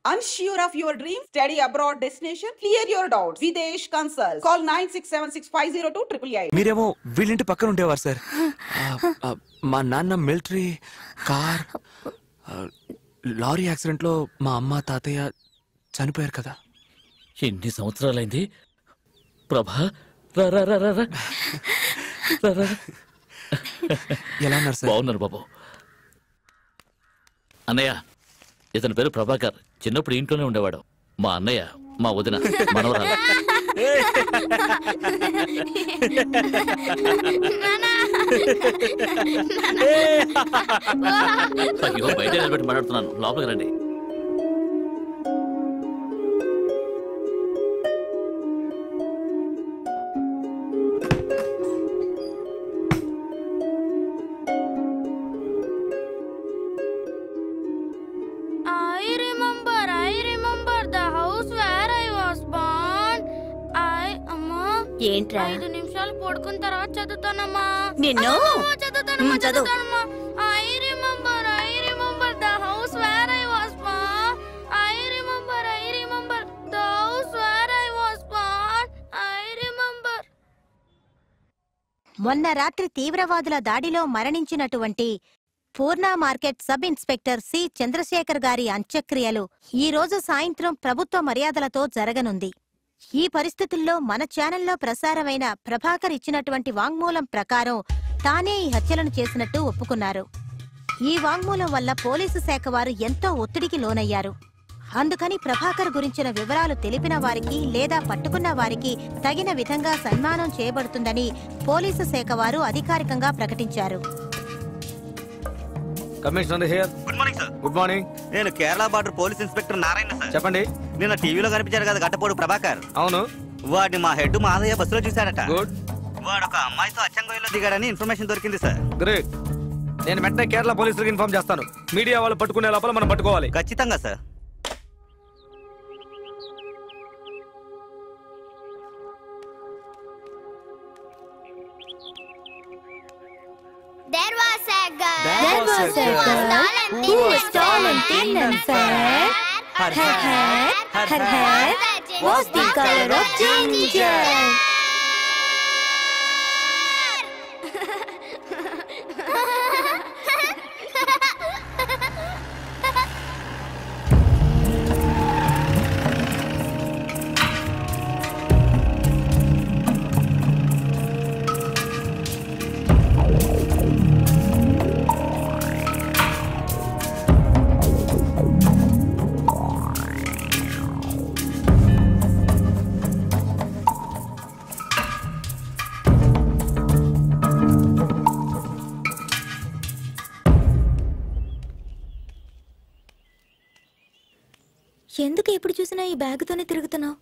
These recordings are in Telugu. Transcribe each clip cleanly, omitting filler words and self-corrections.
Unsure of your dream? Study abroad destination? Clear your doubts. Videsh Consult. Call 9676502888. మీరేమో వీళ్ళింటి పక్కన ఉండేవారు సార్. మా నాన్న మిలిటరీ కార్ లారీ యాక్సిడెంట్ లో మా అమ్మ తాతయ్య చనిపోయారు కదా. ఎన్ని సంవత్సరాలైంది ప్రభా? ఎలా ఉన్నారు సార్? బాగున్నారు బాబు. అన్నయ్య, ఇతని పేరు ప్రభాకర్. చిన్నప్పుడు ఇంట్లోనే ఉండేవాడు. మా అన్నయ్య మా వదిన మనవరాలు. అయ్యో, బయట నిలబెట్టి మాట్లాడుతున్నాను, లోపలికి రండి. ఏంట్రా? 5 నిమిషాలు పడుకున్న తర్వాత చదువుతానమ్మా. నిన్ను చదువుతానమ్మా. I remember the house where I was born. I remember the house where I was born. I remember. మొన్న రాత్రి తీవ్రవాదుల దాడిలో మరణించినటువంటి Purna market sub inspector C Chandrasekhar గారి అంత్యక్రియలు ఈ రోజు సాయంత్రం ప్రభుత్వ మర్యాదలతో జరగనుంది. ఈ పరిస్థితుల్లో మన ఛానల్లో ప్రసారమైన ప్రభాకర్ ఇచ్చినటువంటి వాంగ్మూలం ప్రకారం తానే ఈ హత్యలను చేసినట్టు ఒప్పుకున్నారు. ఈ వాంగ్మూలం వల్ల పోలీసు శాఖ వారు ఎంతో ఒత్తిడికి లోనయ్యారు. అందుకని ప్రభాకర్ గురించిన వివరాలు తెలిపిన వారికి లేదా పట్టుకున్న వారికి తగిన విధంగా సన్మానం చేయబడుతుందని పోలీసు శాఖ వారు అధికారికంగా ప్రకటించారు. Commissioner here. Good morning sir. Good morning. నేను Kerala border police inspector Narayana sir. చెప్పండి. నిన్న టీవీలో కనిపించారు కదా గట్టపోడు ప్రభాకర్. అవును. వాడిని మా హెడ్ మాదయ్య బస్సులో చూశాడట. గుడ్. వాడు ఒక అమ్మాయితో అచ్చంగోయిలో దిగాడని ఇన్ఫర్మేషన్ దొరికింది సార్. గ్రేట్. నేను వెంటనే కేరళ పోలీసులకు ఇన్ఫార్మ్ చేస్తాను. మీడియా వాళ్ళు పట్టుకునే లోపల మనం పట్టుకోవాలి. ఖచ్చితంగా sir. There was a girl who was tall and thin and fair. Her hair was the color of ginger. ఎందుకు ఎప్పుడు చూసినా ఈ బ్యాగుతోనే తిరుగుతున్నావు?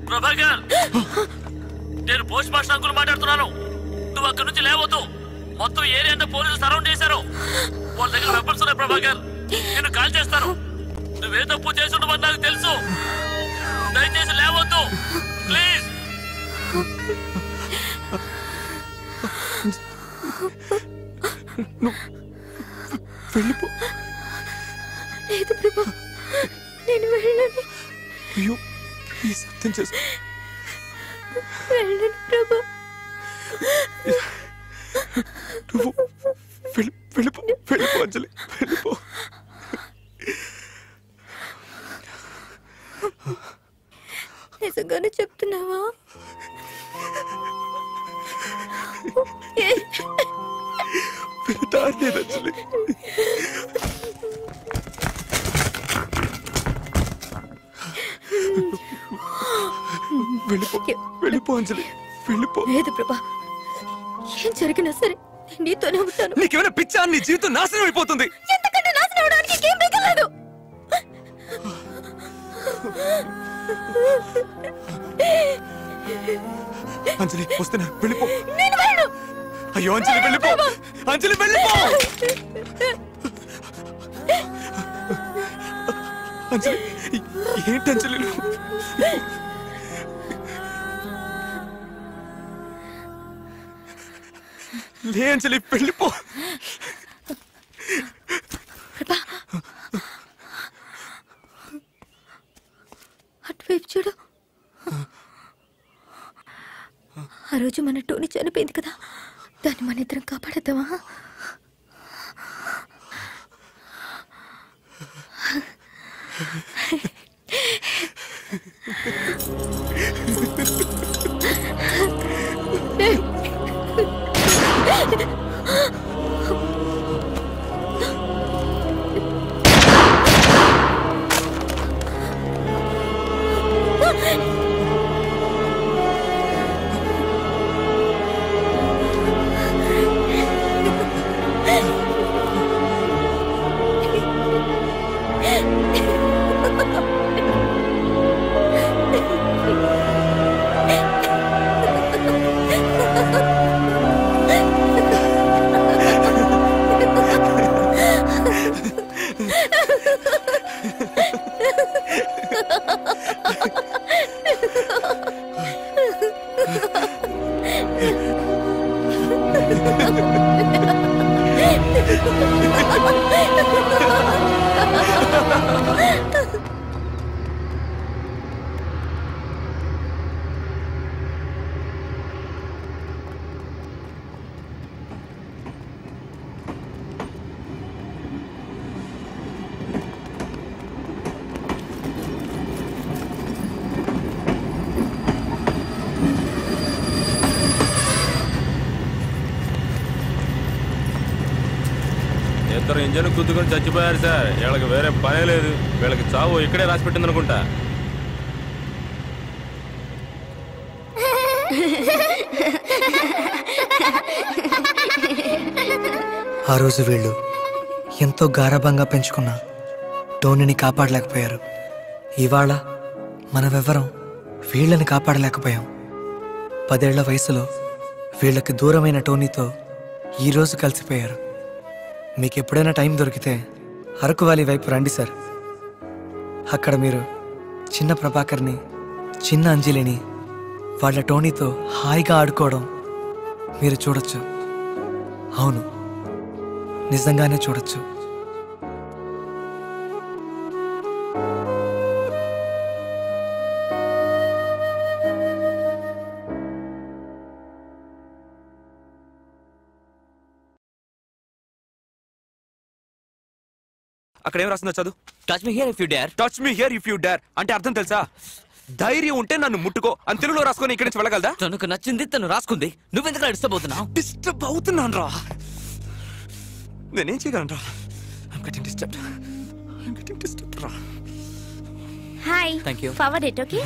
ప్రభాకర్, నేను పోస్ట్ మాస్టర్ అంకుల్ మాట్లాడుతున్నాను. నువ్వు అక్కడి నుంచి లేవద్దు. మొత్తం ఏరియా అంతా పోలీసులు సరౌండ్ చేశారు. వాళ్ళ దగ్గర వెపన్స్ ఉన్నాయి ప్రభాకర్. నేను కాల్ చేస్తాను. నువ్వే తప్పు చేసి ఉండమని నాకు తెలుసు. దయచేసి లేవద్దు ప్లీజ్. వెళ్ళిపో. లేదు ప్రభా, నేను వెళ్ళను. అయ్యో ప్లీజ్ అర్థం చేసుకో. వెళ్ళను ప్రభా. నువ్వు వెళ్ళిపో వెళ్ళిపో అంజలి, వెళ్ళిపో. నిజంగానే చెప్తున్నావా? వెళ్ళలేదు అంజలి. వెళ్ళిపో వెళ్ళిపో అంజలి, వెళ్ళిపో. లేదు ప్రభా, ఏం జరిగినా సరే నీతోనే ఉంటాను. నీకేమైనా పిచ్చా? నీ జీవితం నాశనం అయిపోతుంది. ఎంతకంటే నాశనం అవడానికి ఇంకేం మిగలలేదు. అంజలి వస్తున్నా, వెళ్ళిపో. నేను వెళ్ళను. అయ్యో అంజలి వెళ్ళిపో, అంజలి వెళ్ళిపో. అంజలి ఏంటి అంజలి? లే అంజలి వెళ్ళిపో. అటువైపు చూడు. ఆ రోజు మన టోనీ చనిపోయింది కదా, దాన్ని మన ఇద్దరం కాపాడద్దామా? ఇద్దరు ఇంజన్ గుద్దుకొని చచ్చిపోయారు సార్. వీళ్ళకి వేరే పనే లేదు. వీళ్ళకి చావు ఇక్కడే రాసి పెట్టింది అనుకుంటా. ఆ రోజు వీళ్ళు ఎంతో గారాబంగా పెంచుకున్న టోనీని కాపాడలేకపోయారు. ఇవాళ మనమెవ్వరం వీళ్ళని కాపాడలేకపోయాం. 10 ఏళ్ల వయసులో వీళ్ళకి దూరమైన టోనీతో ఈరోజు కలిసిపోయారు. మీకు ఎప్పుడైనా టైం దొరికితే అరకు వ్యాలీ వైపు రండి సార్. అక్కడ మీరు చిన్న ప్రభాకర్ని, చిన్న అంజలిని వాళ్ళ టోనీతో హాయిగా ఆడుకోవడం మీరు చూడొచ్చు. అవును, నిజంగానే చూడొచ్చు. అక్కడ ఏం రాస్తుందో చదువు. Touch me here if you dare. Touch me here if you dare అంటే అర్థం తెలుసా? ధైర్యం ఉంటే నన్ను ముట్టుకో అని తెలుగులో రాసుకొని ఇక్కడి నుంచి వెళ్ళగలదా? తనకు నచ్చింది తను రాసుకుంది. నువ్వెందుకు డిస్టర్బ్ అవుతున్నావు? డిస్టర్బ్ అవుతున్నాను రా. నేనేం చేయగలను రా? I'm getting disturbed. రా. Hi. Thank you. Forward it, okay?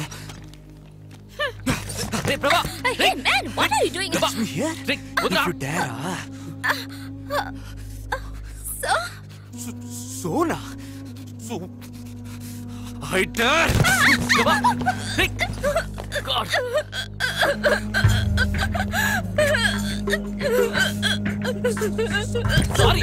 రే Prabha. Hey man, what are you doing? Touch me here if you dare. So? Sona. So I dare. ప్రభా. రే సారీ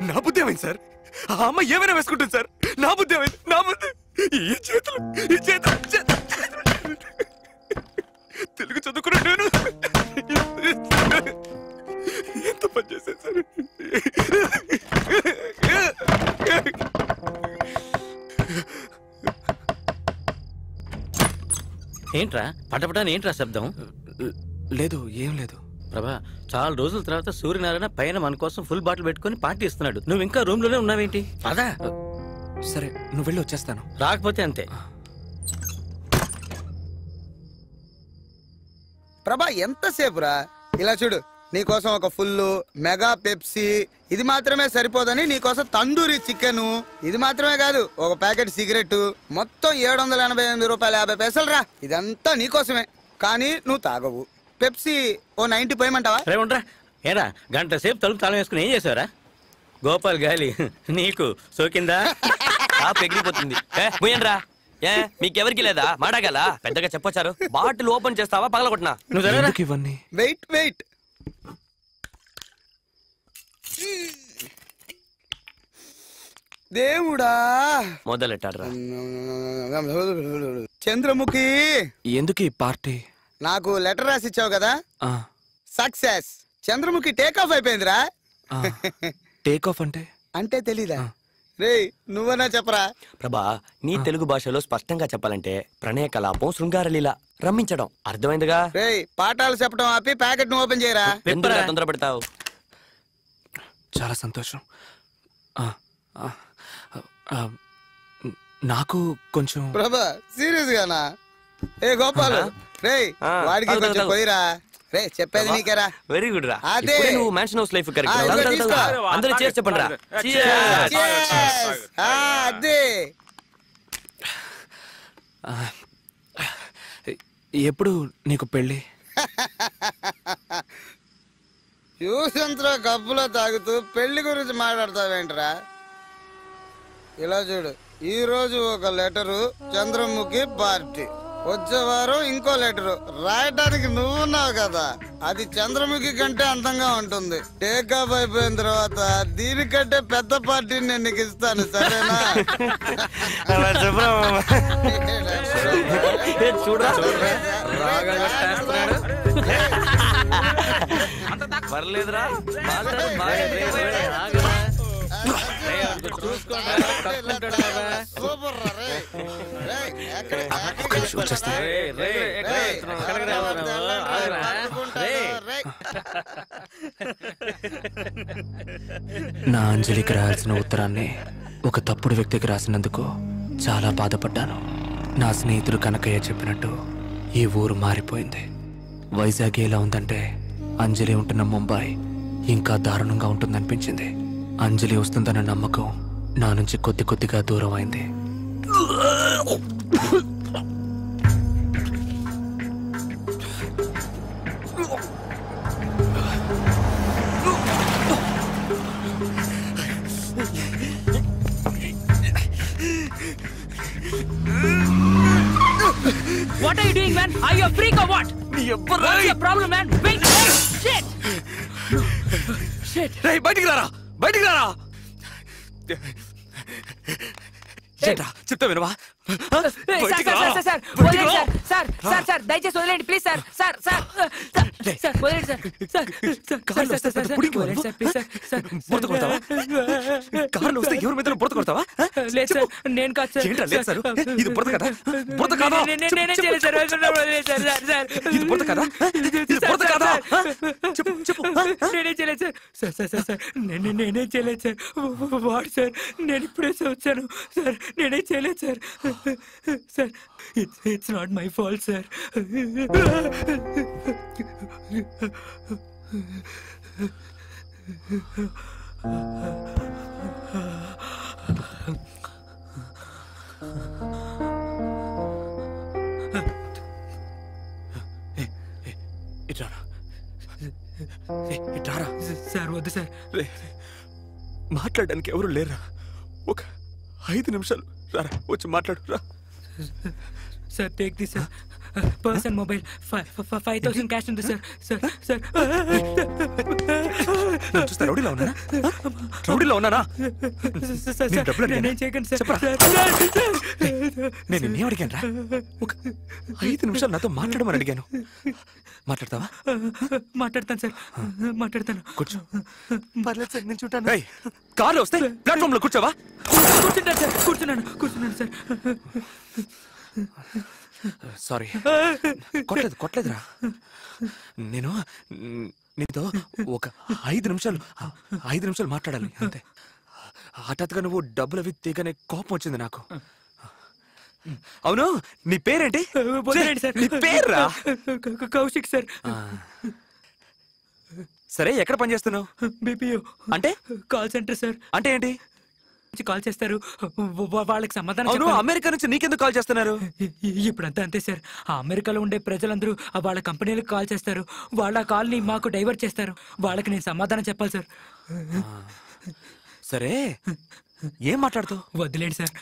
నా బుద్ధి ఏమైంది సార్? ఆ అమ్మ ఏమైనా వేసుకుంటుంది సార్. నా బుద్ధి ఏమైంది? నా బుద్ధి ఈ చేతులు తెలుగు చదువుకున్న నేను ఎంత పని చేశాను సార్. ఏంట్రా పటపటాని ఏంట్రా శబ్దం? లేదు, ఏం లేదు ప్రభా. చాలా రోజుల తర్వాత సూర్యనారాయణ పైన మన కోసం ఫుల్ బాటిల్ పెట్టుకుని పార్టీ ఇస్తున్నాడు. నువ్వు ఇంకా రూమ్ లోనే ఉన్నావేంటి? అదా సరే, నువ్వు వెళ్ళి వచ్చేస్తాను. రాకపోతే అంతే. ప్రభా ఎంతసేపు రా? ఇలా చూడు, నీకోసం ఒక ఫుల్ మెగా పెప్సీ, ఇది మాత్రమే సరిపోదని నీకోసం తందూరి చికెన్, ఇది మాత్రమే కాదు ఒక ప్యాకెట్ సిగరెట్, మొత్తం 788 రూపాయల 50 పైసలు రా. ఇదంతా నీకోసమే, కానీ నువ్వు తాగవు. పెప్సీ ఓ 90 పోయమంటావా? రేవంట్రా ఏరా, గంట సేపు తలుపు తాళం వేసుకుని ఏం చేసావరా? గోపాల్ గాలి నీకు సోకిందా? ఎగిరిపోతుంది. పోయండ్రా. ఏ మీకెవరికి లేదా మాడగల? పెద్దగా చెప్పొచ్చారు. బాటిల్ ఓపెన్ చేస్తావా పగలగొట్టినా? నువ్వు ఇవన్నీ వెయిట్ దేవుడా మొదలెట్టాడ్రా. చంద్రముఖి, ఎందుకు ఈ పార్టీ? నాకు లెటర్ రాసి ఇచ్చావు కదా, సక్సెస్. చంద్రముఖి టేక్ ఆఫ్ అయిపోయిందిరా. టేక్ ఆఫ్ అంటే తెలీదా? రే నువ్వన్నా చెప్పరా. ప్రభా, నీ తెలుగు భాషలో స్పష్టంగా చెప్పాలంటే ప్రణయ కలాపం, శృంగారలీల, రమ్మించడం. అర్థమైందిగా? రే పాఠాలు చెప్పడం ఆపి ప్యాకెట్ ను ఓపెన్ చేయరా. ఎందుకు తొందర పెడతావు? చాలా సంతోషం. నాకు కొంచెం. ప్రభా సీరియస్ గానా? ఏ గోపాల్, రే వాడికి కొంచెం పోయిరా. రే చెప్పేది నీకేరా. వెరీ గుడ్ రా. అదే నువ్వు మ్యాన్షన్ హౌస్ లైఫ్ కరెక్ట్. అందరూ చేసి చెప్పండి రా. అదే ఎప్పుడు నీకు పెళ్ళి? యూసంత్ర కప్పులో తాగుతూ పెళ్లి గురించి మాట్లాడతావేంట్రా? ఇలా చూడు, ఈ రోజు ఒక లెటరు చంద్రముఖి పార్టీ, వచ్చే వారం ఇంకో లెటరు రాయటానికి నువ్వున్నావు కదా, అది చంద్రముఖి కంటే అందంగా ఉంటుంది. టేక్ ఆఫ్ అయిపోయిన తర్వాత దీనికంటే పెద్ద పార్టీని నేను నీకు ఇస్తాను, సరేనా? పర్లేదురా. నా అంజలికి రాయాల్సిన ఉత్తరాన్ని ఒక తప్పుడు వ్యక్తికి రాసినందుకు చాలా బాధపడ్డాను. నా స్నేహితుడు కనకయ్య చెప్పినట్టు ఈ ఊరు మారిపోయింది. వైజాగ్ ఎలా ఉందంటే అంజలి ఉంటున్న ముంబై ఇంకా దారుణంగా ఉంటుందనిపించింది. అంజలి వస్తుందన్న నమ్మకం నా నుంచి కొద్ది కొద్దిగా దూరం అయింది. What are you doing, man? Are you a freak or what? What's your problem, man? Wait! Shit! Shit! Hey, బయటికి రారా, బయటికి రారా. చెప్తా వినవా? సార్ దయచేసి వదిలేండి please sir. Sir sir sir వదిలేండి సార్. కార్లో వస్తే ఎవరి మీద బురద కొడతావా? లేదు సార్, నేను కాదు సార్. లేదు సార్, ఇది బురద కదా? బురద కాదా? నేనే చేయలేదు సార్. ఇది బురద కదా? ఇది బురద కాదా? చెప్పు. నేనే చేయలేదు సార్. సార్ నేనే చేయలేదు సార్. వాడు సార్, నేను ఇప్పుడే వచ్చాను సార్. నేనే చేయలేదు sir. Sir it's not my fault sir. ఇట్రారా ఇట్రారా. సార్ వద్దు సార్. మాట్లాడడానికి ఎవరు లేరా? ఒక 5 నిమిషాలు రారా, వచ్చి మాట్లాడు రా. Sir take this sir. Person mobile 5,000 cash ఉంది సార్. సార్ సార్ చూస్తా రౌడీలో ఉన్నానా? రౌడీలో ఉన్నానా? నేను చేయకండి సార్. నేను నిన్నే అడిగాను రా. ఒక 5 నిమిషాలు నాతో మాట్లాడమని అడిగాను. మాట్లాడతావా? మాట్లాడతాను సార్, మాట్లాడతాను. కూర్చో. పర్లేదు సార్, నేను చూడాను. కార్లో వస్తే ప్లాట్ఫామ్ లో కూర్చోవా? కూర్చుంటాను సార్, కూర్చున్నాను సార్. సారీ, కొట్టలేదురా. నేను నీతో ఒక 5 నిమిషాలు మాట్లాడాలి అంతే. హఠాత్తుగా నువ్వు డబ్బులు అవి తీగనే కోపం వచ్చింది నాకు. అవును, నీ పేరేంటి? సార్ నీ పేర్రా? కౌశిక్ సార్. సరే, ఎక్కడ పని చేస్తున్నావు? బీపీఓ అంటే కాల్ సెంటర్ సార్. అంటే ఏంటి? కాల్ చేస్తారు, వాళ్ళకి సమాధానం. అవును, అమెరికా నుంచి నీకెందుకు కాల్ చేస్తున్నారు? ఇప్పుడంతా అంతే సార్. ఆ అమెరికాలో ఉండే ప్రజలందరూ వాళ్ళ కంపెనీలకు కాల్ చేస్తారు. వాళ్ళ కాల్ ని మాకు డైవర్ట్ చేస్తారు. వాళ్ళకి నేను సమాధానం చెప్పాలి సార్. సరే, ఏం మాట్లాడుతావు? వదిలేండి సార్.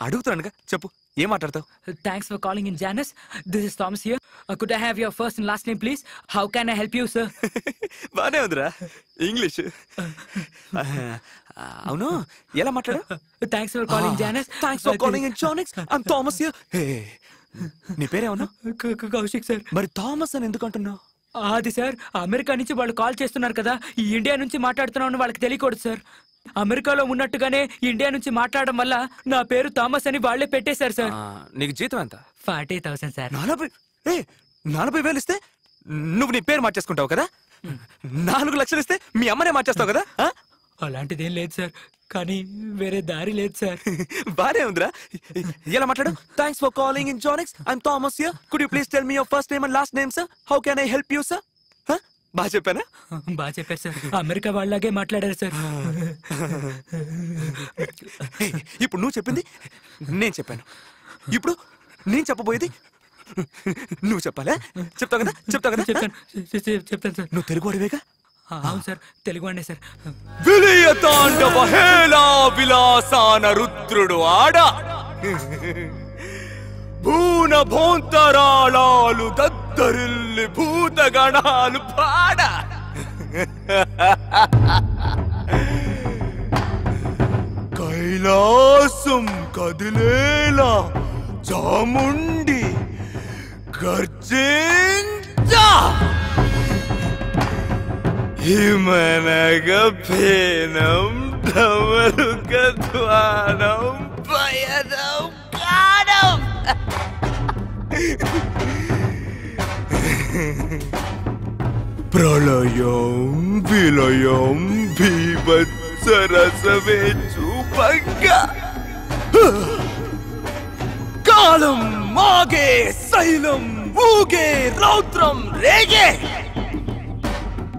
అడుగుతున్నానుగా, చెప్పు, ఏం మాట్లాడతావు? Thanks for calling in Janus. This is Thomas here. Could I have your first and last name please? How can I help you sir? బానే ఉందిరా ఇంగ్లీష్. అవును, ఎలా మాట్లాడు? Thanks for calling Janus. Thanks for calling in Janus. I'm Thomas here. నీ పేరేమన్నా? కౌశిక్ సార్. మరి థామస్ అని ఎందుకు అంటున్నావు? అది సార్, అమెరికా నుంచి వాళ్ళు కాల్ చేస్తున్నారు కదా, ఈ ఇండియా నుంచి మాట్లాడుతున్నామని వాళ్ళకి తెలియకూడదు సార్. అమెరికాలో ఉన్నట్టుగానే ఇండియా నుంచి మాట్లాడడం వల్ల నా పేరు థామస్ అని వాళ్లే పెట్టేశారు సార్. నీకు జీతం ఎంత? 40,000 సార్. 40,000 ఇస్తే నువ్వు నీ పేరు మార్చేసుకుంటావు కదా? 4 లక్షలు ఇస్తే మీ అమ్మనే మార్చేస్తావు కదా? అలాంటిదేం లేదు సార్, కానీ వేరే దారి లేదు సార్. బానే ఉందిరా. ఎలా మాట్లాడు? Thanks for calling in జానిక్స్. I'm Thomas here. Could you please tell me your first name and last name sir? How can I help you sir? బాగా చెప్పానా? బాగా చెప్పారు సార్. అమెరికా వాళ్ళలాగే మాట్లాడారు సార్. ఇప్పుడు నువ్వు చెప్పింది నేను చెప్పాను. ఇప్పుడు నేను చెప్పబోయేది నువ్వు చెప్పాలా? చెప్తావు కదా? చెప్తాను సార్. నువ్వు తెలుగు వాడివేగా? అవును సార్, తెలుగు వాడే సార్. విలయ తాండవ హేళా విలాసాన రుద్రుడు ఆడ భూన భోంతరాళాలు దద్దరిల్లి భూతగణాలు పాడ కైలాసం కదిలేలా చాముండి గర్జించా హిమనగ ఫేనం ధమరుక ద్వానం పయనం కాడం ప్రళయం విలయం భీభత్సరసమే చూపంగ కాలం మాగే శైలం ఊగే రౌద్రం రేగే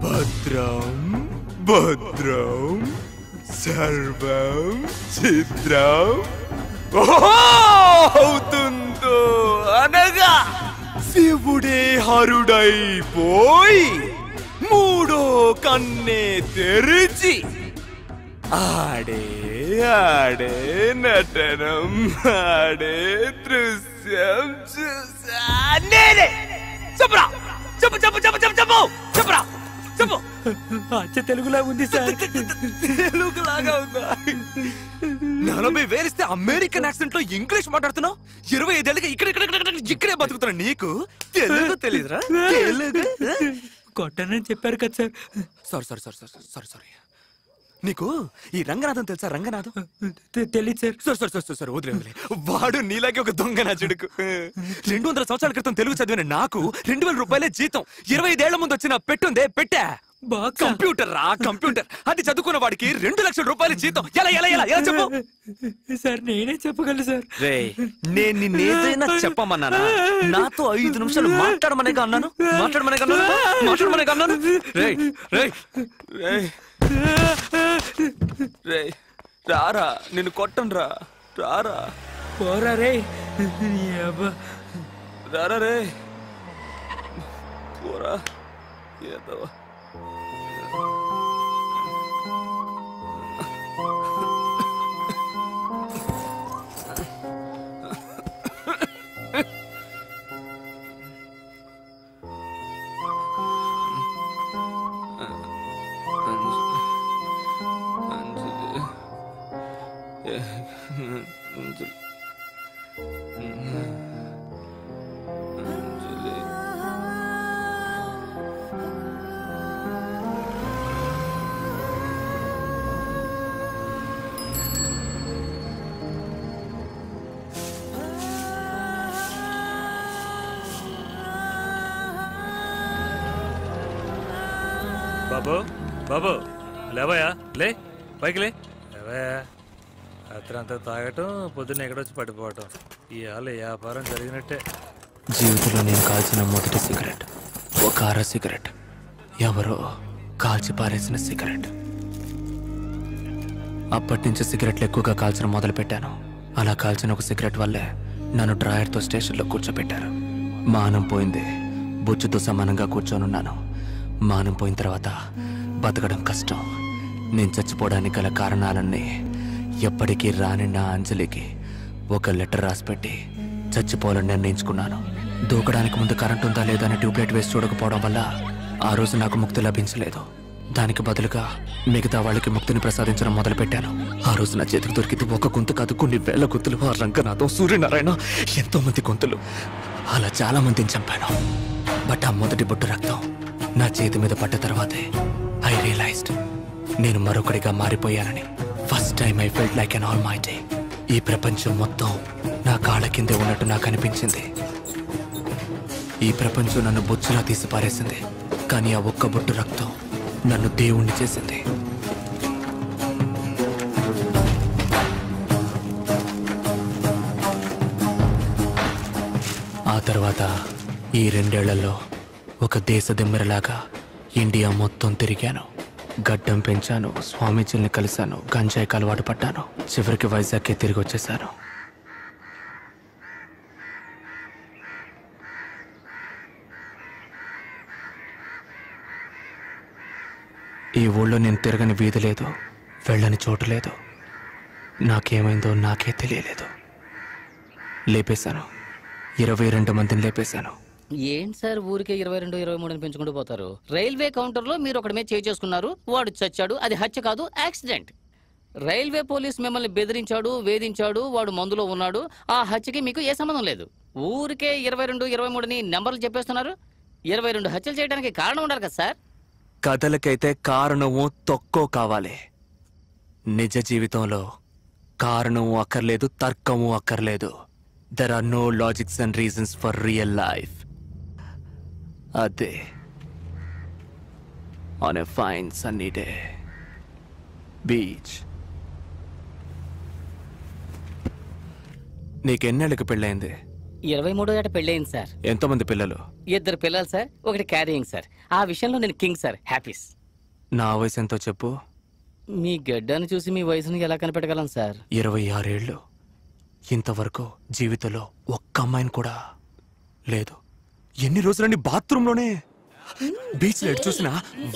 భద్రం భద్రం సర్వం చిత్రం అవుతుందో అనగా శివుడే హరుడైపోయి మూడో కన్నే తెరిచి ఆడే ఆడే నటనం ఆడే దృశ్యం చూసా నేనే. చెప్పరా, చెప్పు చెప్పు చెప్పు చెప్పు చెప్పు చెప్పరా, చెప్పు. అచ్చ తెలుగులా ఉంది సార్. తెలుగులాగా ఉందా? 40,000 ఇస్తే అమెరికన్ యాక్సెంట్ లో ఇంగ్లీష్ మాట్లాడుతున్నావు. 25 ఏళ్ళకి ఇక్కడే బతుకుతున్నా. నీకు తెలుగు తెలీదురా? తెలుగు కొట్టనని చెప్పారు కదా సార్. సారీ. నీకు ఈ రంగనాథం తెలుసా? రంగనాథం తెలీదు సార్. సరే వదిలే. వాడు నీలాగే ఒక దొంగ నా చెడుకు. 200 సంవత్సరాల క్రితం తెలుగు చదివిన నాకు 2,000 రూపాయలే జీతం. 25 ఏళ్ల ముందు వచ్చిన పెట్టుందే పెట్టా. కంప్యూటర్ రా, కంప్యూటర్. అది చదువుకున్న వాడికి 2 లక్షల రూపాయల జీతం. ఎలా ఎలా ఎలా ఎలా చెప్పు సార్. నేనే చెప్పగలను సార్. నేను నిన్నేదైనా చెప్పమన్నానా? నాతో 5 నిమిషాలు మాట్లాడమనేగా అన్నాను. రారా, నిన్ను కొట్టను రా. రారా పోరా రే. రారా రే. పోరా ఏదో బాబు బాబు లేవయా లే పైకి లేవయా రాత్రంతా తాగటం పొద్దున్న ఎక్కడొచ్చి పడిపోవటం ఇవాళ వ్యాపారం జరిగినట్టే. జీవితంలో నేను కాల్చిన మొదటి సిగరెట్ ఒక అర సిగరెట్, ఎవరో కాల్చి పారేసిన సిగరెట్. అప్పటి నుంచి సిగరెట్లు ఎక్కువగా కాల్చడం మొదలుపెట్టాను. అలా కాల్చిన ఒక సిగరెట్ వల్లే నన్ను డ్రాయర్తో స్టేషన్లో కూర్చోబెట్టారు. మానం పోయింది, బుచ్చుతో సమానంగా కూర్చొనున్నాను. మానం పోయిన తర్వాత బతకడం కష్టం. నేను చచ్చిపోవడానికి గల కారణాలన్నీ ఎప్పటికీ రాని నా అంజలికి ఒక లెటర్ రాసిపెట్టి చచ్చిపోవాలని నిర్ణయించుకున్నాను. దూకడానికి ముందు కరెంట్ ఉందా లేదా అని ట్యూబ్లైట్ వేసి చూడకపోవడం వల్ల ఆ రోజు నాకు ముక్తి లభించలేదు. దానికి బదులుగా మిగతా వాళ్ళకి ముక్తిని ప్రసాదించడం మొదలుపెట్టాను. ఆ రోజు నా చేతికి దొరికింది ఒక గొంతు కాదు, కొన్ని వేల గొంతులు. ఆ రంగనాథం, సూర్యనారాయణ, ఎంతో మంది గొంతులు. అలా చాలా మందిని చంపాను. బట్ ఆ మొదటి బొట్టు రక్తం నా చేతి మీద పడ్డ తర్వాతే ఐ రియలైజ్డ్ నేను మరొకడిగా మారిపోయానని. First time I felt like an almighty. ఈ ప్రపంచం మొత్తం నా కాళ్ళ కిందే ఉన్నట్టు నాకు అనిపించింది. ఈ ప్రపంచం నన్ను బొచ్చులా తీసి పారేసింది. కానీ ఆ ఒక్క బొట్టు రక్తం నన్ను దేవుణ్ణి చేసింది. ఆ తర్వాత ఈ 2 ఏళ్లలో ఒక దేశదిమ్మెరలాగా ఇండియా మొత్తం తిరిగాను. గడ్డం పెంచాను, స్వామీజీల్ని కలిశాను, గంజాయికి అలవాటు పడ్డాను. చివరికి వైజాగ్కి తిరిగి వచ్చేసాను. ఈ ఊళ్ళో నేను తిరగని వీధి లేదు, వెళ్ళని చోటు లేదు. నాకేమైందో నాకే తెలియలేదు. లేపేశాను, 22 మందిని లేపేశాను. ఏంటి సార్ ఊరికే 22, 23 పెంచుకుంటూ పోతారు? రైల్వే కౌంటర్ లో మీరు ఒకటి మీద చేసుకున్నారు, వాడు చచ్చాడు. అది హత్య కాదు, యాక్సిడెంట్. రైల్వే పోలీస్ మిమ్మల్ని బెదిరించాడు, వేధించాడు, వాడు మందులో ఉన్నాడు. ఆ హత్యకి మీకు ఏ సంబంధం లేదు. ఊరికే 22, 23 నెంబర్లు చెప్పేస్తున్నారు. 22 హత్యలు చేయడానికి కారణం ఉండాలి కదా సార్? కథలకైతే కారణము తొక్కో కావాలి. నిజ జీవితంలో కారణము అక్కర్లేదు, తర్కము అక్కర్లేదు. There are no logics and reasons for real life. అదే on a fine sunny day, beach. నీకెన్నేళ్ళకి పెళ్ళైంది? 23వ ఏట పెళ్ళయింది సార్. ఎంతమంది పిల్లలు? 2 పిల్లలు సార్, ఒకటి క్యారియింగ్ సార్. ఆ విషయంలో నేను కింగ్ సార్, హ్యాపీస్. నా వయసు ఎంతో చెప్పు. మీ గడ్డాన్ని చూసి మీ వయసుని ఎలా కనిపెట్టగలను సార్? 26 ఏళ్ళు. ఇంతవరకు జీవితంలో ఒక్క అమ్మాయిని కూడా లేదు. ఎన్ని రోజులని బాత్రూంలోనే, బీచ్ లో చూసినా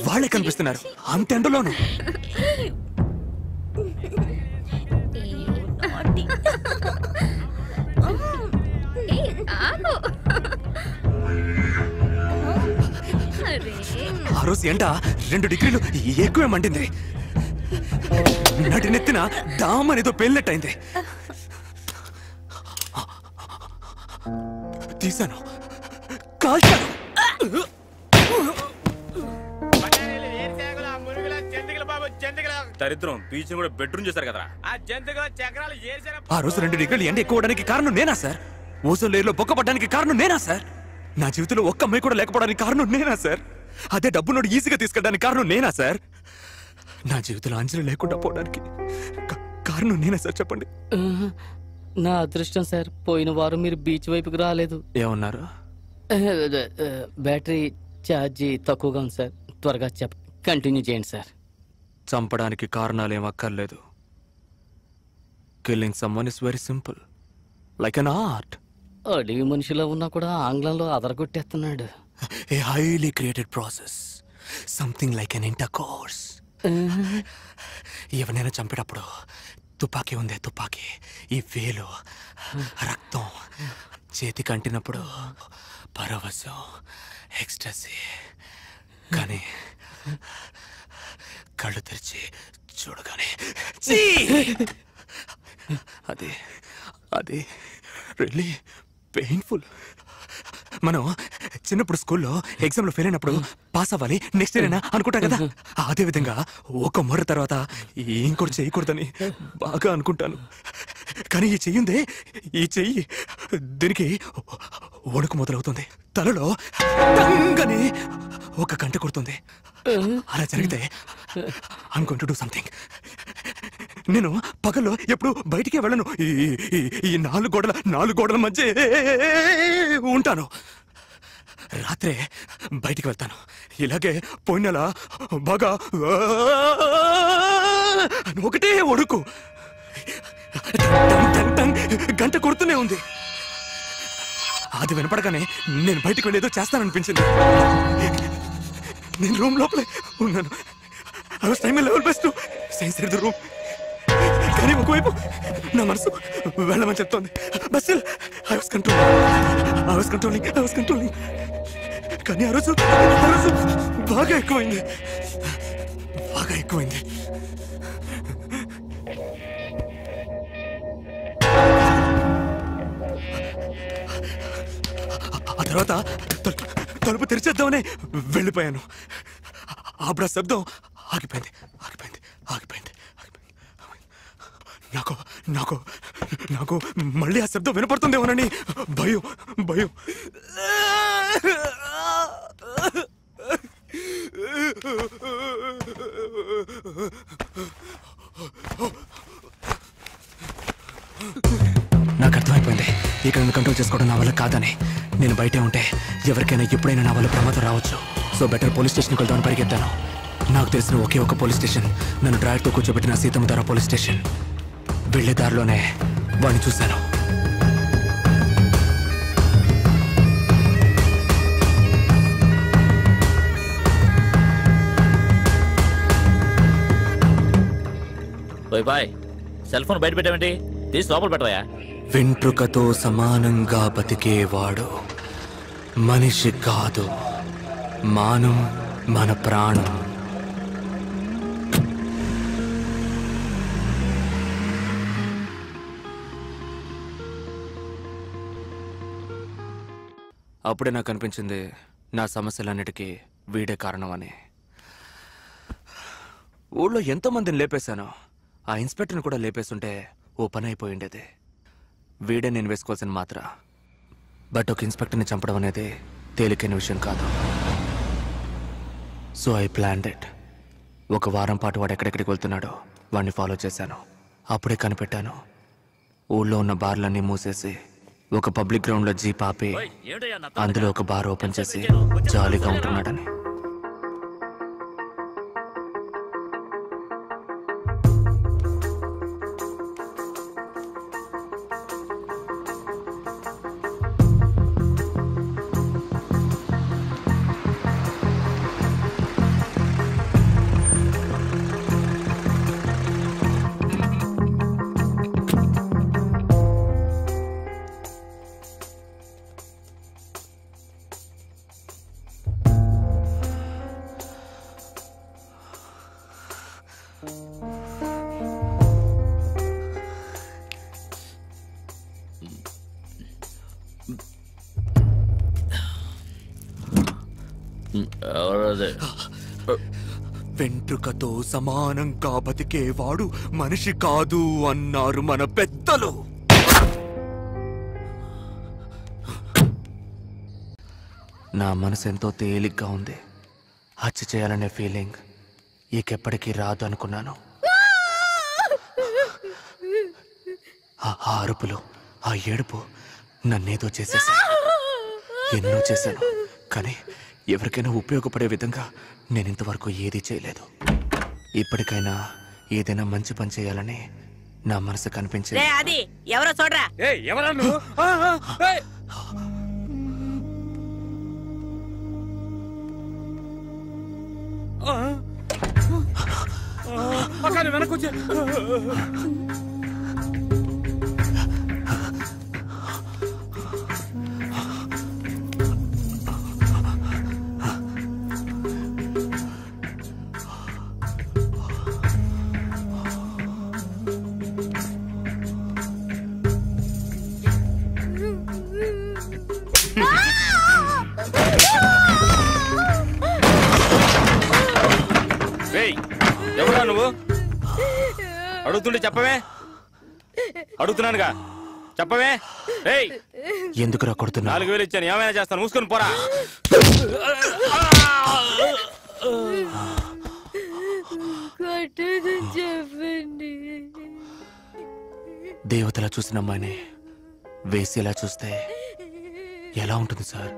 వాళ్ళే కనిపిస్తున్నారు, అంత ఎండలోను. ఆ రోజు ఎండ 2 డిగ్రీలు ఎక్కువే మండింది. నటి నెత్తిన డామ్ అనేదో పేలినట్టయింది. తీశాను, కాల్చాను. దరిద్రం బీచ్ కూడా బెడ్రూమ్ చేశారు కదా. ఆ రోజు 2 డిగ్రీలు ఎండ ఎక్కువడానికి కారణం నేనా సార్? ఓజోన్ లేయర్లో బొక్క పడ్డానికి కారణం నేనా సార్? నా జీవితంలో ఒక్క అమ్మాయి కూడా లేకపోవడానికి కారణం నేనా సార్? అదే డబ్బునోడు ఈజీగా తీసుకెళ్ళడానికి కారణం నేనా సార్? నా జీవితంలో అంజలి లేకుండా పోవడానికి కారణం నేనా సార్? చెప్పండి. నా అదృష్టం సార్, పోయిన వారం మీరు బీచ్ వైపుకి రాలేదు. ఏమన్నారు? బ్యాటరీ ఛార్జీ తక్కువగా ఉంది సార్. త్వరగా కంటిన్యూ చేయండి సార్. చంపడానికి కారణాలు ఏం అక్కర్లేదు. Killing someone is very simple, like an art. అడవి మనిషిలో ఉన్నా కూడా ఆంగ్లంలో అదరగొట్టేస్తున్నాడు. A highly created process, something like an intercourse. ఎవరైనా చంపేటప్పుడు తుపాకీ ఉందే తుపాకీ, ఈ వేలు రక్తం చేతికి అంటినప్పుడు పరవశం, ఎక్స్టసీ. కానీ కళ్ళు తెరిచి చూడగానే అది అది రియల్లీ పెయిన్ఫుల్. మనం చిన్నప్పుడు స్కూల్లో ఎగ్జామ్లో ఫెయిల్ అయినప్పుడు పాస్ అవ్వాలి, నెక్స్ట్ ఇయర్ అయినా అనుకుంటాం కదా. అదే విధంగా ఒక మొర్ర తర్వాత ఇంకోటి చేయకూడదని బాగా అనుకుంటాను. కానీ ఈ చెయ్యిందే, ఈ చెయ్యి దీనికి వణుకు మొదలవుతుంది. తలలో టంగని ఒక గంట కొడుతుంది. అలా జరిగితే I'm going to do something. నేను పగల్లో ఎప్పుడు బయటికే వెళ్ళను, ఈ నాలుగు గోడల మధ్య ఉంటాను. రాత్రే బయటికి వెళ్తాను. ఇలాగే పోయిన నెల బాగా ఒకటే ఒడుకు గంట కొడుతూనే ఉంది. అది వినపడగానే నేను బయటకు వెళ్ళేదో చేస్తాననిపించింది. నేను రూమ్ లోపలే ఉన్నాను. I was trying my level best to stay inside the room. కానీ ఒకవైపు నా మనసు వెళ్ళమని చెప్తోంది. But still, I was controlling. కానీ ఆ రోజు బాగా ఎక్కువైంది. ఆ తర్వాత తలుపు తెరిచేద్దామని వెళ్ళిపోయాను. అప్పుడు ఆ శబ్దం ఆగిపోయింది. నాకు మళ్ళీ ఆ శబ్దం వినపడుతుందేమోనని భయం. నాకు అర్థమైపోయింది, ఇక్కడ కంట్రోల్ చేసుకోవడం నా వల్ల కాదని. నేను బయటే ఉంటే ఎవరికైనా ఎప్పుడైనా నా వల్ల ప్రమాదం రావచ్చు. సో బెటర్ పోలీస్ స్టేషన్కి వెళ్దామని పరిగెత్తాను. నాకు తెలిసిన ఒకే ఒక పోలీస్ స్టేషన్ నన్ను డ్రైవర్తో కూర్చోబెట్టిన సీతమ్మధార పోలీస్ స్టేషన్. వెళ్లే దారిలోనే వాడిని చూశాను. బాయ్ సెల్ ఫోన్ బయట పెట్టామండి, తీసి లోపల పెట్టవా. వెంట్రుకతో సమానంగా బతికేవాడు మనిషి కాదు, మానం మన ప్రాణం. అప్పుడే నాకు అనిపించింది నా సమస్యలన్నిటికీ వీడే కారణం అని. ఊళ్ళో ఎంతోమందిని లేపేశాను, ఆ ఇన్స్పెక్టర్ని కూడా లేపేస్తుంటే ఓ పని అయిపోయిండేది. వీడే నేను వేసుకోవాల్సిన మాత్ర. బట్ ఒక ఇన్స్పెక్టర్ని చంపడం అనేది తేలికైన విషయం కాదు. So I planned it. ఒక వారం పాటు వాడు ఎక్కడెక్కడికి వెళ్తున్నాడో వాడిని ఫాలో చేశాను. అప్పుడే కనిపెట్టాను, ఊళ్ళో ఉన్న బార్లన్నీ మూసేసి ఒక పబ్లిక్ గ్రౌండ్లో జీప్ ఆపి అందులో ఒక బార్ ఓపెన్ చేసి జాలీగా ఉంటున్నాడని. వెంట్రుకతో సమానంగా బతికేవాడు మనిషి కాదు అన్నారు మన పెద్దలు. నా మనసు ఎంతో తేలిగ్గా ఉంది. హత్య చేయాలనే ఫీలింగ్ ఇకెప్పటికీ రాదు అనుకున్నాను. ఆ అరుపులు, ఆ ఏడుపు నన్నేదో చేసేసాను. ఎన్నో చేశాను, కానీ ఎవరికైనా ఉపయోగపడే విధంగా నేను ఇంతవరకు ఏదీ చేయలేదు. ఇప్పటికైనా ఏదైనా మంచి పని చేయాలని నా మనసు కనిపించింది. అది ఎవరో చూడరా. వెనక్కి వచ్చే ఎవరా నువ్వు? అడుగుతుంటే చెప్పవే. అడుగుతున్నానుగా చెప్పవే. ఎందుకురా కొడుతున్నా? 4000 ఇచ్చాను, ఏమైనా చేస్తాను, మూసుకొని పోరా. చెప్పండి. దేవతలా చూసిన అమ్మాయిని వేసేలా చూస్తే ఎలా ఉంటుంది సార్?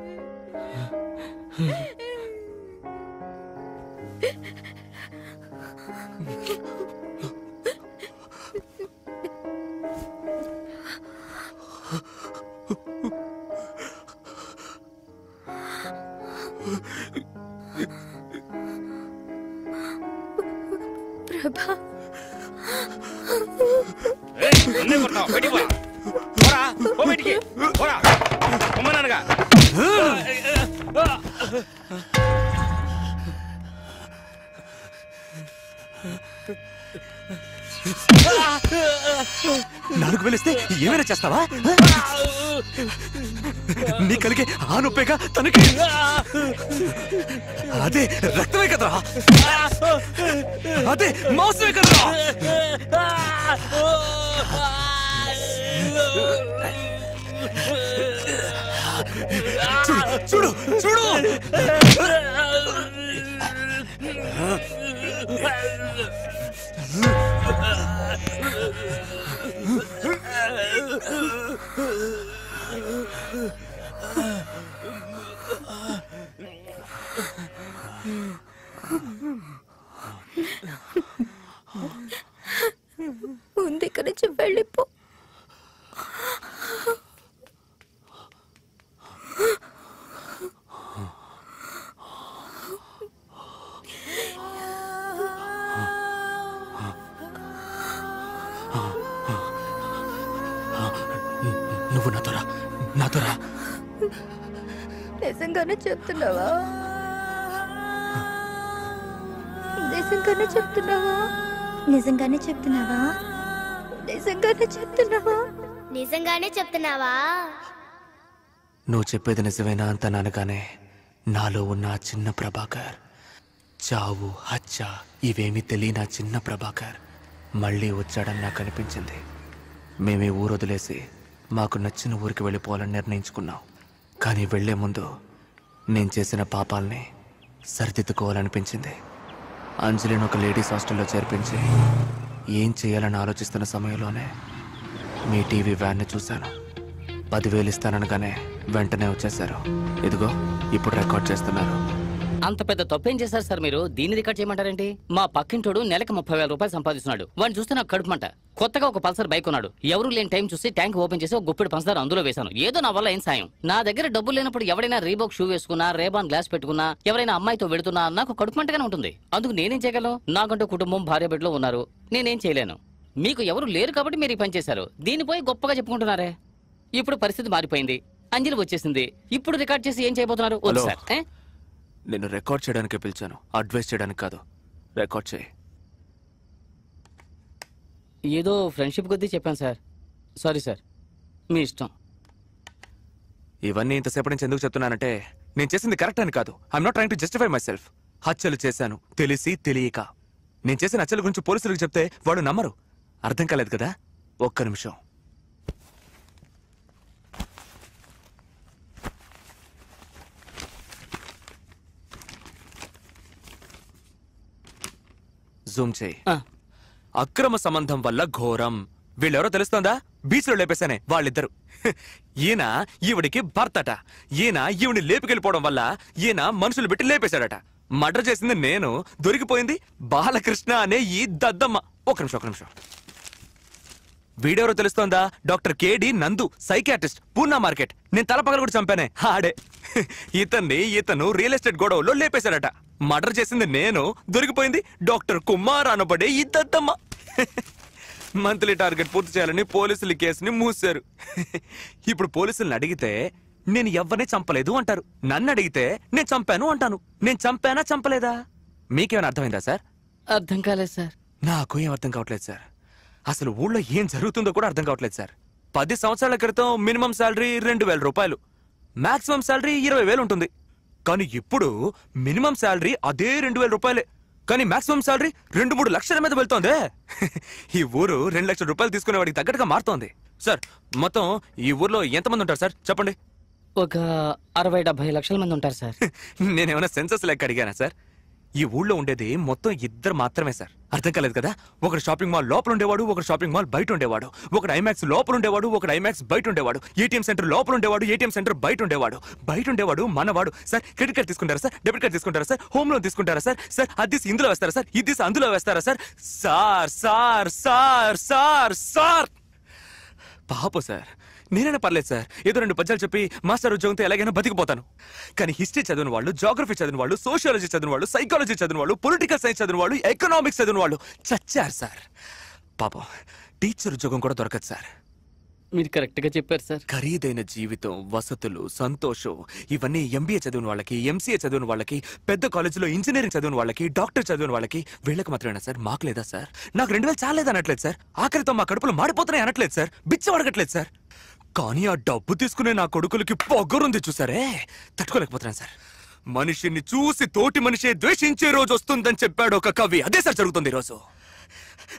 ప్రభా నాలుగు వేలిస్తే ఏమైనా చేస్తావా? నీ కలిగే ఆ నొప్పేగా తనకి. అదే రక్తమే కదరా, అదే మాంసమే కదరా. చూడు చూడు చూడు. ముందు ఇక్కడి నుంచి వెళ్ళిపో. నువ్వు నాతోరా, నాతోరా. నిజంగానే చెప్తున్నావా? నిజంగానే చెప్తున్నావా? నిజంగానే చెప్తున్నావా? నిజంగానే చెప్తున్నావా? నిజంగానే చెప్తున్నావా? నువ్వు చెప్పేది నిజమేనా అంత అనగానే నాలో ఉన్న ఆ చిన్న ప్రభాకర్, చావు హత్య ఇవేమీ తెలియని ఆ చిన్న ప్రభాకర్ మళ్ళీ వచ్చాడని నాకు అనిపించింది. మేమే ఊరు వదిలేసి మాకు నచ్చిన ఊరికి వెళ్ళిపోవాలని నిర్ణయించుకున్నాం. కానీ వెళ్లే ముందు నేను చేసిన పాపాలని సరిదిద్దుకోవాలనిపించింది. అంజలిని ఒక లేడీస్ హాస్టల్లో చేర్పించి ఏం చేయాలని ఆలోచిస్తున్న సమయంలోనే మీ టీవీ వ్యాన్ని చూశాను. 10,000 ఇస్తాననగానే వెంటనే వచ్చేశారు. ఇదిగో ఇప్పుడు రికార్డ్ చేస్తున్నారు. అంత పెద్ద తప్పేం చేశారు సార్ మీరు? దీన్ని రికార్డ్ చేయమంటారేంటి? మా పక్కింటోడు నెలకు 30,000 రూపాయలు సంపాదిస్తున్నాడు. వాడిని చూస్తే నాకు కడుపుమంట. కొత్తగా ఒక పల్సర్ బైక్ ఉన్నాడు. ఎవరు లేని టైం చూసి ట్యాంక్ ఓపెన్ చేసి ఒక గుప్పెడు పంచదార అందులో వేశాను. ఏదో నా వల్ల ఏం సాయం. నా దగ్గర డబ్బులు లేనప్పుడు ఎవరైనా రీబాక్ షూ వేసుకున్నా, రేబాన్ గ్లాస్ పెట్టుకున్నా, ఎవరైనా అమ్మాయితో వెళుతున్నా నాకు కడుపుమంటగానే ఉంటుంది. అందుకు నేనేం చేయగలను? నాకంటూ కుటుంబం, భార్య బిడ్డలు ఉన్నారు. నేనేం చేయలేను. మీకు ఎవరు లేరు కాబట్టి మీరు ఈ పని చేశారు. దీన్ని పోయి గొప్పగా చెప్పుకుంటున్నారే. ఇప్పుడు పరిస్థితి మారిపోయింది. అంజలి వచ్చేసింది. ఇప్పుడు రికార్డ్ చేసి ఏం చేయబోతున్నారు? వద్దు సార్. నేను రికార్డ్ చేయడానికే పిలిచాను, అడ్వైస్ చేయడానికి కాదు. రికార్డ్ చేయి. ఏదో ఫ్రెండ్షిప్ కొద్దీ చెప్పాను సార్. సారీ సార్, మీ ఇష్టం. ఇవన్నీ ఇంతసేపటి నుంచి ఎందుకు చెప్తున్నానంటే నేను చేసింది కరెక్ట్ అని కాదు. I'm not trying to justify my self. హత్యలు చేశాను తెలిసి తెలియక. నేను చేసిన హత్యల గురించి పోలీసులకు చెప్తే వాడు నమ్మరు. అర్థం కాలేదు కదా? ఒక్క నిమిషం. జూమ్ చేయి. అక్రమ సంబంధం వల్ల ఘోరం. వీళ్ళెవరో తెలుస్తోందా? బీచ్ లో లేపేశానే వాళ్ళిద్దరు. ఈయన ఈవిడికి భర్తట. ఈయన ఈవిని లేపుకెళ్ళిపోవడం వల్ల ఈయన మనుషులు పెట్టి లేపేశాడట. మర్డర్ చేసింది నేను, దొరికిపోయింది బాలకృష్ణ అనే ఈ దద్దమ్మ. ఒక నిమిషం. వీడెవరో తెలుస్తోందా? డాక్టర్ కేడి నందు, సైకియాట్రిస్ట్, పూర్ణ మార్కెట్. నేను తలపగలు కూడా చంపానే ఆడే. ఇతను రియల్ ఎస్టేట్ గొడవలో లేపేశాడట. మర్డర్ చేసింది నేను, దొరికిపోయింది డాక్టర్ కుమార్ అనబడే ఈ దద్దమ్మ. మంత్లీ టార్గెట్ పూర్తి చేయాలని పోలీసులు కేసుని మూసారు. ఇప్పుడు పోలీసులను అడిగితే నేను ఎవరిని చంపలేదు అంటారు. నన్ను అడిగితే నేను చంపాను అంటాను. నేను చంపానా చంపలేదా? మీకేమైనా అర్థమైందా సార్? అర్థం కాలేదు సార్. నాకు ఏం అర్థం కావట్లేదు సార్. అసలు ఊళ్ళో ఏం జరుగుతుందో కూడా అర్థం కావట్లేదు సార్. 10 సంవత్సరాల క్రితం మినిమం శాలరీ 2,000 రూపాయలు, మాక్సిమం శాలరీ 20,000 ఉంటుంది. కానీ ఇప్పుడు మినిమం శాలరీ అదే 2,000 రూపాయలే, కానీ మాక్సిమం శాలరీ 2-3 లక్షల మీద వెళ్తోంది. ఈ ఊరు 2 లక్షల రూపాయలు తీసుకునే వాడికి తగ్గట్టుగా మారుతోంది. సార్ మొత్తం ఈ ఊర్లో ఎంతమంది ఉంటారు సార్ చెప్పండి? ఒక 60-70 లక్షల మంది ఉంటారు సార్. నేనేమైనా సెన్సస్ లెక్క అడిగానా సార్? ఈ ఊళ్ళో ఉండేది మొత్తం 2 మాత్రమే సార్. అర్థం కాలేదు కదా? ఒకడు షాపింగ్ మాల్ లోపల ఉండేవాడు, ఒకడు షాపింగ్ మాల్ బయట ఉండేవాడు. ఒకడు ఐమాక్స్ లోపల ఉండేవాడు, ఒకడు ఐమాక్స్ బయట ఉండేవాడు. ఏటీఎం సెంటర్ లోపల ఉండేవాడు, ఏటీఎం సెంటర్ బయట ఉండేవాడు. బయట ఉండేవాడు మనవాడు. సార్ క్రెడిట్ కార్డ్ తీసుకుంటారా సార్? డెబిట్ కార్డ్ తీసుకుంటారా సార్? హోమ్ లోన్ తీసుకుంటారా సార్? సార్ అది ఇందులో వేస్తారా సార్? ఇది అందులో వేస్తారా sir? Sir sir sir sir sir పాప సార్, నేనైనా పర్లేదు సార్, ఏదో 2 పద్యాలు చెప్పి మాస్టర్ ఉద్యోగంతో ఎలాగైనా బతికిపోతాను. కానీ హిస్టరీ చదివిన వాళ్ళు, జాగ్రఫీ చదివిన వాళ్ళు, సోషియాలజీ చదివిన వాళ్ళు, సైకాలజీ చదివిన వాళ్ళు, పొలిటికల్ సైన్స్ చదివిన వాళ్ళు, ఎకనామిక్స్ చదివిన వాళ్ళు చచ్చారు సార్. పాపం టీచర్ ఉద్యోగం కూడా దొరకదు సార్. మీరు కరెక్ట్ గా చెప్పారు సార్. ఖరీదైన జీవితం, వసతులు, సంతోషం ఇవన్నీ ఎంబీఏ చదివిన వాళ్ళకి, ఎంసీఏ చదివిన వాళ్ళకి, పెద్ద కాలేజీలో ఇంజనీరింగ్ చదివిన వాళ్ళకి, డాక్టర్ చదివిన వాళ్ళకి, వీళ్ళకి మాత్రమేనా సార్? మాకు లేదా సార్? నాకు 2,000 చాలేదు అనట్లేదు సార్. ఆఖరితో మా కడుపులు మాడిపోతున్నాయి అనట్లేదు సార్. బిచ్చ అడగట్లేదు సార్. కానీ ఆ డబ్బు తీసుకునే నా కొడుకులకి పొగరుంది చూసారే, తట్టుకోలేకపోతున్నాను సార్. మనిషిని చూసి తోటి మనిషే ద్వేషించే రోజు వస్తుందని చెప్పాడు ఒక కవి. అదే సార్ జరుగుతుంది ఈరోజు.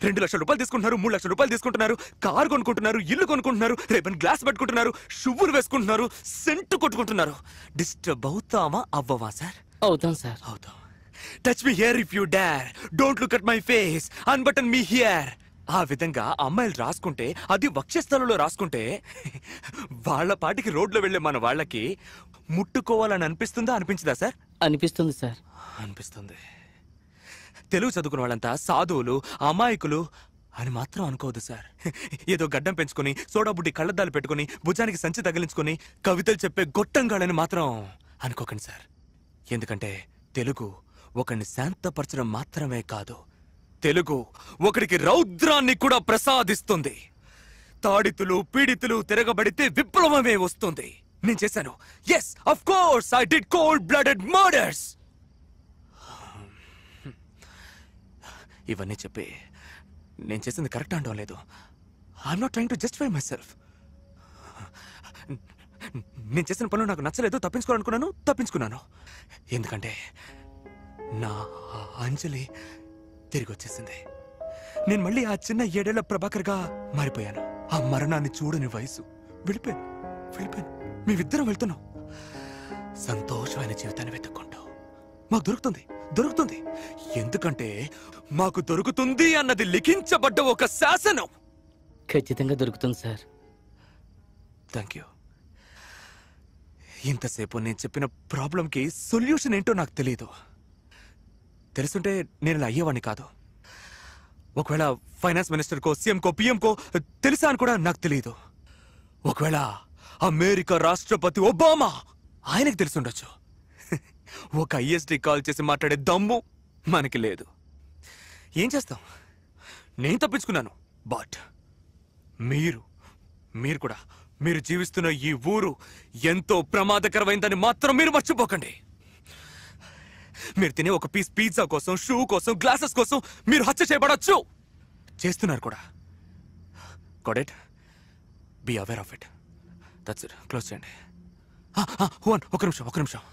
2 లక్షల రూపాయలు తీసుకుంటున్నారు, 3 లక్షల రూపాయలు తీసుకుంటున్నారు, కారు కొనుక్కుంటున్నారు, ఇల్లు కొనుక్కుంటున్నారు, రేపని గ్లాస్ పెట్టుకుంటున్నారు, షువ్వులు వేసుకుంటున్నారు, సెంటు కొట్టుకుంటున్నారు. డిస్టర్బ్ అవుతామా అవ్వవా సార్? అవుతాం సార్. అవుతాం. Touch me here if you dare, don't look at my face, unbutton me here. ఆ విధంగా అమ్మాయిలు రాసుకుంటే, అది వక్షస్థలంలో రాసుకుంటే, వాళ్ళ పాటికి రోడ్లో వెళ్లే మన వాళ్ళకి ముట్టుకోవాలని అనిపిస్తుందా అనిపించదా సార్? అనిపిస్తుంది సార్. అనిపిస్తుంది. తెలుగు చదువుకున్న వాళ్ళంతా సాధువులు, అమాయకులు అని మాత్రం అనుకోవద్దు సార్. ఏదో గడ్డం పెంచుకుని, సోడా బుడ్డి కళ్ళద్దాలు పెట్టుకుని, భుజానికి సంచి తగిలించుకుని కవితలు చెప్పే గొట్టంగాళ్ళని మాత్రం అనుకోకండి సార్. ఎందుకంటే తెలుగు ఒకరిని శాంతపరచడం మాత్రమే కాదు, తెలుగు ఒకడికి రౌద్రాన్ని కూడా ప్రసాదిస్తుంది. తాడితులు, పీడితులు తిరగబడితే విప్లవమే వస్తుంది. నేను చేశాను. Yes, of course I did cold blooded murders. ఇవన్నీ చెప్పి నేను చేసింది కరెక్ట్ అనడం లేదు. I'm not trying to justify myself. నేను చేసిన పనులు నాకు నచ్చలేదు, తప్పించుకున్నాను. ఎందుకంటే నా అంజలి తిరిగి వచ్చేసింది. నేను మళ్ళీ ఆ చిన్న 7 ఏళ్ల ప్రభాకర్గా మారిపోయాను. ఆ మరణాన్ని చూడని వయసు. వెళ్ళిపోయాను. మేమిద్దరం వెళ్తున్నాం సంతోషమైన జీవితాన్ని వెతుక్కుంటూ. మాకు దొరుకుతుంది. ఎందుకంటే మాకు దొరుకుతుంది అన్నది లిఖించబడ్డ ఒక శాసనం. ఖచ్చితంగా దొరుకుతుంది సార్. Thank you. ఇంతసేపు నేను చెప్పిన ప్రాబ్లంకి సొల్యూషన్ ఏంటో నాకు తెలియదు. తెలుసుంటే నేను ఇలా అయ్యేవాడిని కాదు. ఒకవేళ ఫైనాన్స్ మినిస్టర్కో, సీఎంకో, పిఎంకో తెలుసా అని కూడా నాకు తెలియదు. ఒకవేళ అమెరికా రాష్ట్రపతి ఒబామా ఆయనకు తెలుసుండొచ్చు. ఒక ఐఎస్డి కాల్ చేసి మాట్లాడే దమ్ము మనకి లేదు. ఏం చేస్తాం? నేను తప్పించుకున్నాను. బట్ మీరు కూడా, మీరు జీవిస్తున్న ఈ ఊరు ఎంతో ప్రమాదకరమైందని మాత్రం మీరు మర్చిపోకండి. మీరు తినే ఒక పీస్ పిజ్జా కోసం, షూ కోసం, గ్లాసెస్ కోసం మీరు హత్య చేయబడచ్చు. చేస్తున్నారు కూడా. Got it? Be aware of it. That's it. Close చేయండి. ఒక నిమిషం.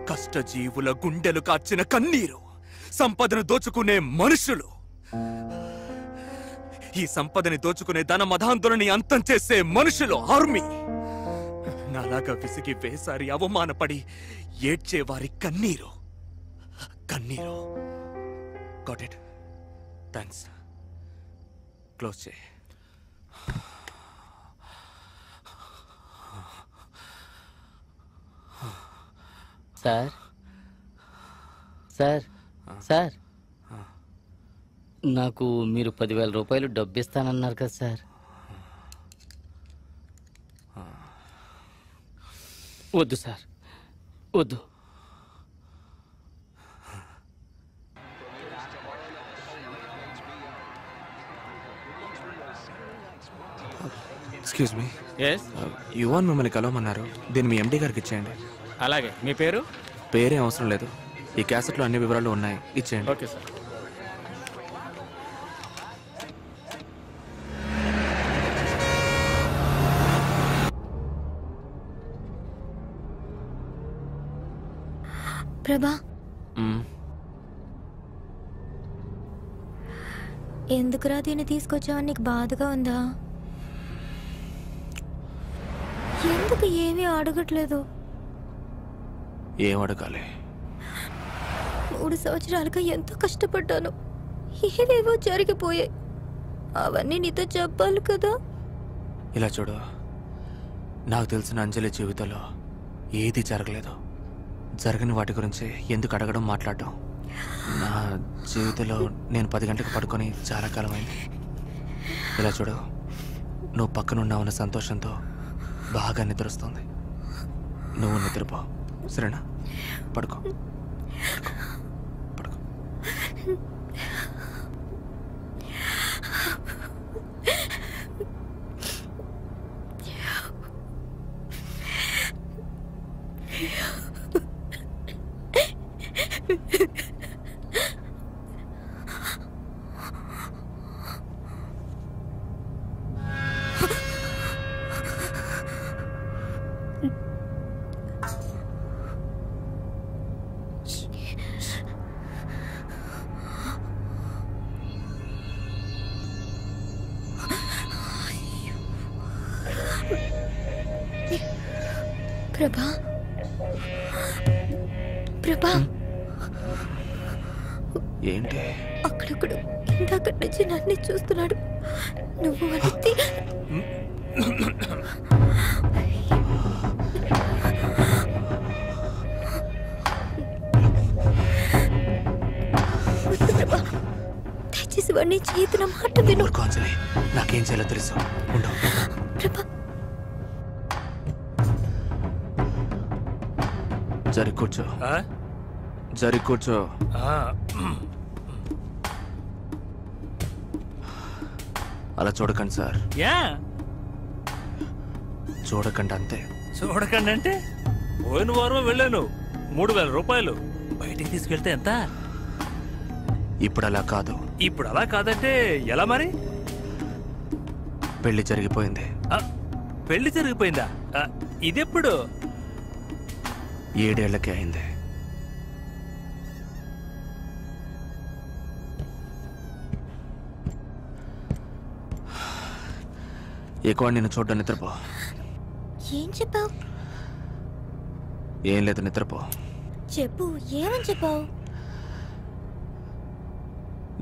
కష్టజీవుల గుండెలు కార్చిన కన్నీరు, సంపదను దోచుకునే మనుషులు, ఈ సంపదని దోచుకునే ధన మధాంతులని అంతం చేసే మనుషులు, ఆర్మీ. నాలాగా విసిగి వేసారి అవమానపడి ఏడ్చేవారి కన్నీరు. Got it? థ్యాంక్స్. క్లోజ్ చేయి. సార్ నాకు మీరు 10,000 రూపాయలు డబ్బు ఇస్తానన్నారు కదా సార్. వద్దు సార్, వద్దు. Excuse me. ఎస్. యువన్ మిమ్మల్ని కలవమన్నారు. దీన్ని మీ ఎండి గారికి ఇచ్చేయండి. అలాగే. మీ పేరు? పేరేం అవసరం లేదు. ఈ క్యాసెట్లో అన్ని వివరాలు ఉన్నాయి, ఇచ్చేయండి. Okay sir. ప్రభా, ఎందుకురా దీన్ని తీసుకొచ్చావని నీకు బాధగా ఉందా? ఎందుకు ఏమీ అడగట్లేదు? ఏం అడగాలి? 3 సంవత్సరాలుగా ఎంతో కష్టపడ్డాను, ఏవేవో జరిగిపోయాయి. అవన్నీ నీతో చెప్పాలి కదా. ఇలా చూడు, నాకు తెలిసిన అంజలి జీవితంలో ఏది జరగలేదు. జరగని వాటి గురించి ఎందుకు అడగడం, మాట్లాడడం? నా జీవితంలో నేను 10 గంటలకు పడుకొని చాలా కాలం అయింది. ఇలా చూడు, నువ్వు పక్కనున్నావన్న సంతోషంతో బాగా నిద్రొస్తుంది. నువ్వు నిద్రపో, సరేనా? పడుకో. ప్రభా, ప్రభా, ఏంటి? అక్కడొక్కడు ఇందాకటి నుంచి నన్ను చూస్తున్నాడు. నువ్వు అనేది ప్రభా, దయచేసి వాడిని చేతున్న మాట విను. అంజలి, నాకేం చేయాలో తెలుసు. ఉండు. ప్రభా, జరి కూర్చో. జరి కూర్చో. అలా చూడకండి సార్. చూడకండి అంతే. చూడకండి అంటే పోయిన వారం వెళ్ళాను, 3,000 రూపాయలు బయటికి తీసుకెళ్తే ఎంత? ఇప్పుడు అలా కాదు. ఇప్పుడు అలా కాదంటే ఎలా మరి? పెళ్లి జరిగిపోయింది. పెళ్లి జరిగిపోయిందా? ఇదెప్పుడు? 7 ఏళ్లకే అయింది. ఎక్కువ నిన్ను చూడ్డా, నిద్రపో. ఏం చెప్పావు? ఏం లేదు, నిద్రపో. చెప్పు, ఏమని చెప్పావు?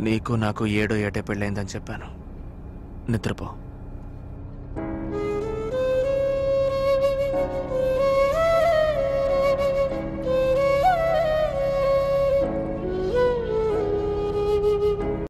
నీకు నాకు 7 ఏటే పెళ్ళైందని చెప్పాను. నిద్రపో.